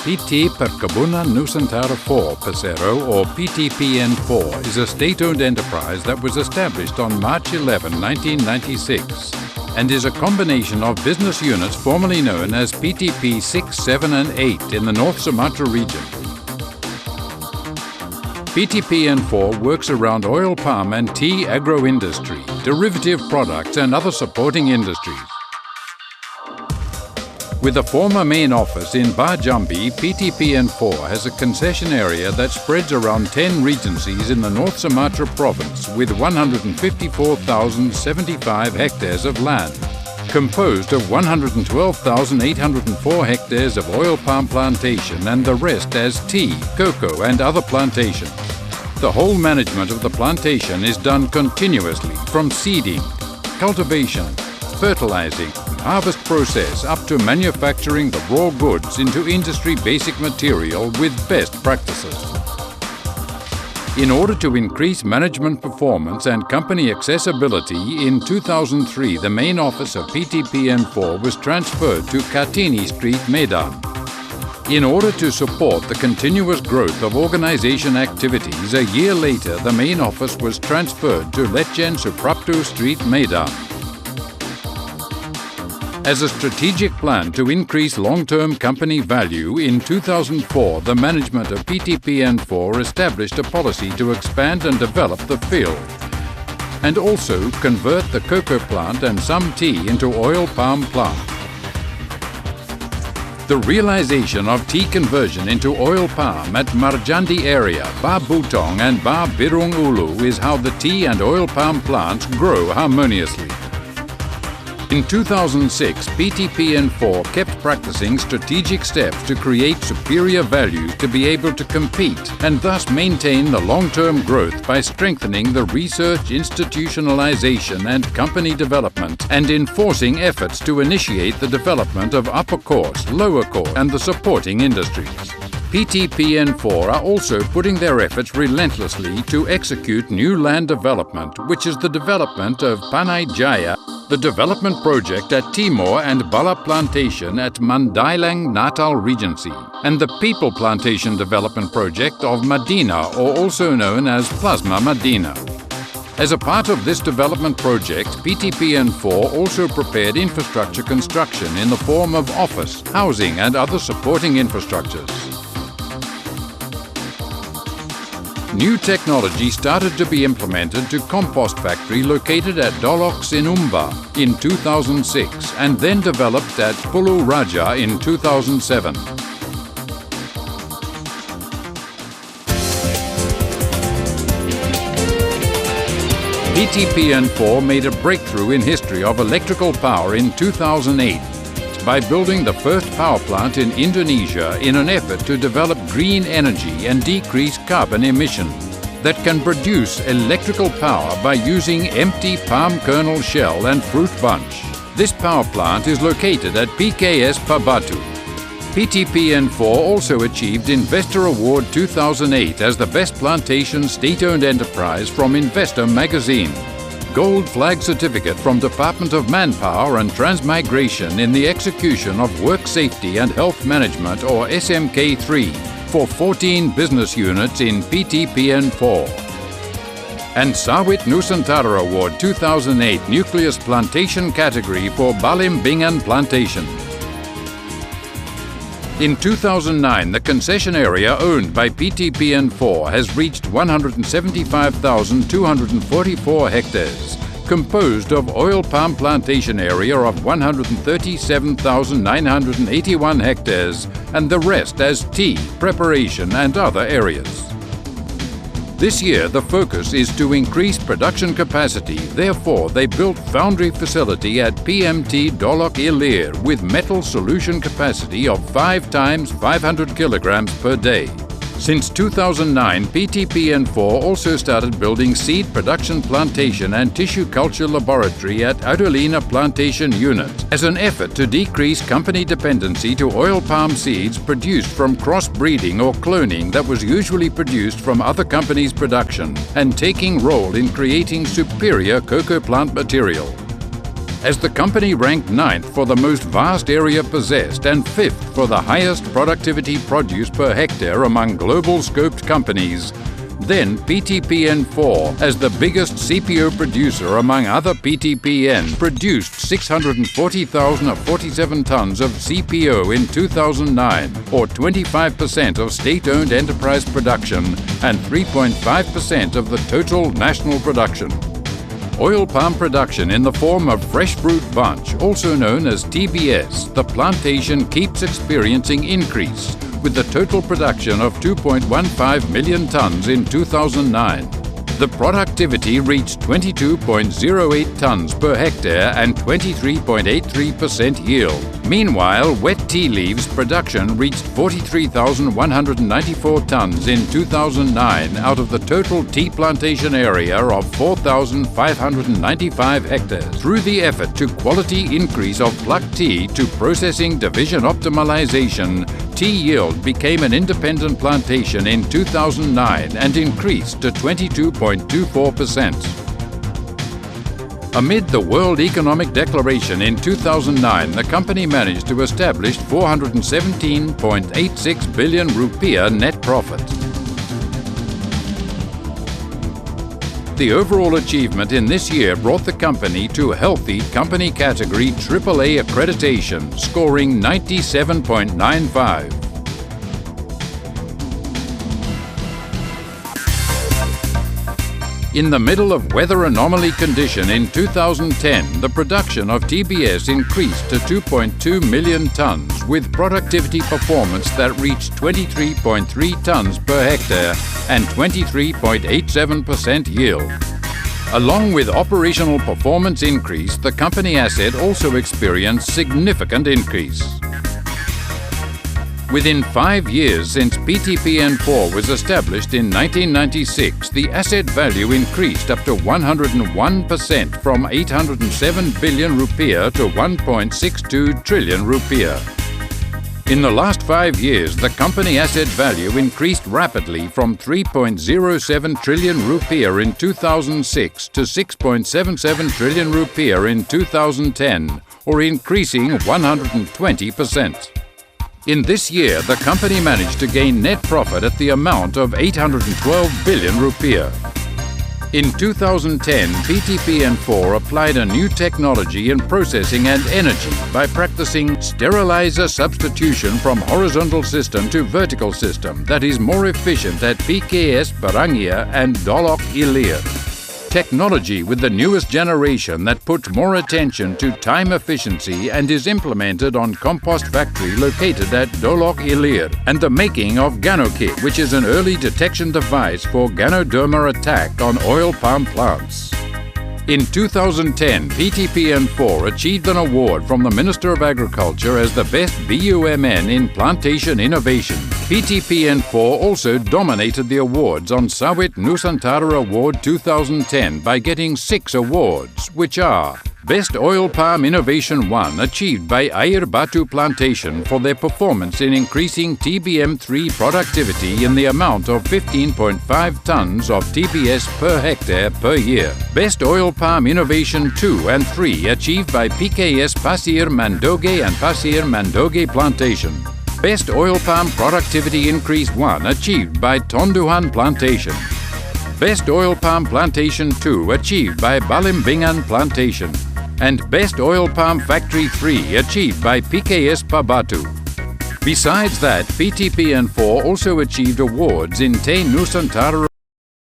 PT Perkebunan Nusantara 4 Pesero, or PTPN4, is a state-owned enterprise that was established on March 11, 1996, and is a combination of business units formerly known as PTP 6, 7 and 8 in the North Sumatra region. PTPN4 works around oil palm and tea agro-industry, derivative products and other supporting industries. With a former main office in Jambi, PTPN4 has a concession area that spreads around 10 regencies in the North Sumatra province with 154,075 hectares of land, composed of 112,804 hectares of oil palm plantation and the rest as tea, cocoa and other plantations. The whole management of the plantation is done continuously from seeding, cultivation, fertilizing, harvest process up to manufacturing the raw goods into industry basic material with best practices. In order to increase management performance and company accessibility, in 2003 the main office of PTPN4 was transferred to Kartini Street, Medan. In order to support the continuous growth of organization activities, a year later the main office was transferred to Letjen Suprapto Street, Medan. As a strategic plan to increase long-term company value, in 2004 the management of PTPN4 established a policy to expand and develop the field, and also convert the cocoa plant and some tea into oil palm plant. The realization of tea conversion into oil palm at Marjandi area, Ba Butong and Ba Birung Ulu is how the tea and oil palm plants grow harmoniously. In 2006, PTPN4 kept practicing strategic steps to create superior value to be able to compete and thus maintain the long-term growth by strengthening the research, institutionalization and company development and enforcing efforts to initiate the development of upper course, lower course and the supporting industries. PTPN4 are also putting their efforts relentlessly to execute new land development, which is the development of Panai Jaya, the development project at Timor and Bala Plantation at Mandailing Natal Regency, and the People Plantation Development Project of Medina, or also known as Plasma Medina. As a part of this development project, PTPN4 also prepared infrastructure construction in the form of office, housing and other supporting infrastructures. New technology started to be implemented to compost factory located at Dolox in Umba in 2006 and then developed at Pulu Raja in 2007. PTPN4 made a breakthrough in history of electrical power in 2008 by building the first power plant in Indonesia in an effort to develop green energy and decrease carbon emission that can produce electrical power by using empty palm kernel shell and fruit bunch. This power plant is located at PKS Pabatu. PTPN4 also achieved Investor Award 2008 as the Best Plantation State-Owned Enterprise from Investor magazine. Gold Flag Certificate from Department of Manpower and Transmigration in the execution of Work Safety and Health Management, or SMK3, for 14 business units in PTPN4. And Sawit Nusantara Award 2008 Nucleus Plantation category for Balimbingan Plantation. In 2009, the concession area owned by PTPN4 has reached 175,244 hectares, composed of oil palm plantation area of 137,981 hectares and the rest as tea, preparation and other areas. This year, the focus is to increase production capacity. Therefore, they built foundry facility at PMT Dolok Ilir with metal solution capacity of 5 times 500 kilograms per day. Since 2009, PTPN4 also started building seed production plantation and tissue culture laboratory at Adolina Plantation Unit as an effort to decrease company dependency to oil palm seeds produced from crossbreeding or cloning that was usually produced from other companies' production and taking role in creating superior cocoa plant material. as the company ranked 9th for the most vast area possessed and 5th for the highest productivity produce per hectare among global scoped companies. Then PTPN4, as the biggest CPO producer among other PTPN, produced 640,047 tons of CPO in 2009, or 25% of state-owned enterprise production and 3.5% of the total national production. Oil palm production in the form of fresh fruit bunch, also known as TBS, the plantation keeps experiencing increase, with the total production of 2.15 million tons in 2009. The productivity reached 22.08 tons per hectare and 23.83% yield. Meanwhile, wet tea leaves production reached 43,194 tons in 2009 out of the total tea plantation area of 4,595 hectares. Through the effort to quality increase of plucked tea to processing division optimization, tea yield became an independent plantation in 2009 and increased to 22.24%. Amid the World Economic Declaration in 2009, the company managed to establish 417.86 billion rupiah net profit. The overall achievement in this year brought the company to healthy company category AAA accreditation, scoring 97.95. In the middle of weather anomaly condition in 2010, the production of TBS increased to 2.2 million tons, with productivity performance that reached 23.3 tons per hectare and 23.87% yield. Along with operational performance increase, the company asset also experienced significant increase. Within 5 years since PTPN4 was established in 1996, the asset value increased up to 101% from 807 billion rupiah to 1.62 trillion rupiah. In the last 5 years, the company asset value increased rapidly from 3.07 trillion rupiah in 2006 to 6.77 trillion rupiah in 2010, or increasing 120%. In this year, the company managed to gain net profit at the amount of 812 billion rupiah. In 2010, PTPN4 applied a new technology in processing and energy by practicing sterilizer substitution from horizontal system to vertical system that is more efficient at PKS Barangia and Dolok Ilir. Technology with the newest generation that puts more attention to time efficiency and is implemented on compost factory located at Dolok Ilir, and the making of GanoKit, which is an early detection device for Ganoderma attack on oil palm plants. In 2010, PTPN4 achieved an award from the Minister of Agriculture as the best BUMN in plantation innovation. PTPN4 also dominated the awards on Sawit Nusantara Award 2010 by getting 6 awards, which are Best Oil Palm Innovation 1 achieved by Air Batu Plantation for their performance in increasing TBM3 productivity in the amount of 15.5 tons of TBS per hectare per year. Best Oil Palm Innovation 2 and 3 achieved by PKS Pasir Mandoge and Pasir Mandoge Plantation. Best Oil Palm Productivity Increase 1 achieved by Tonduhan Plantation. Best Oil Palm Plantation 2 achieved by Balimbingan Plantation. And Best Oil Palm Factory 3 achieved by PKS Pabatu. Besides that, PTPN4 also achieved awards in 10 Nusantara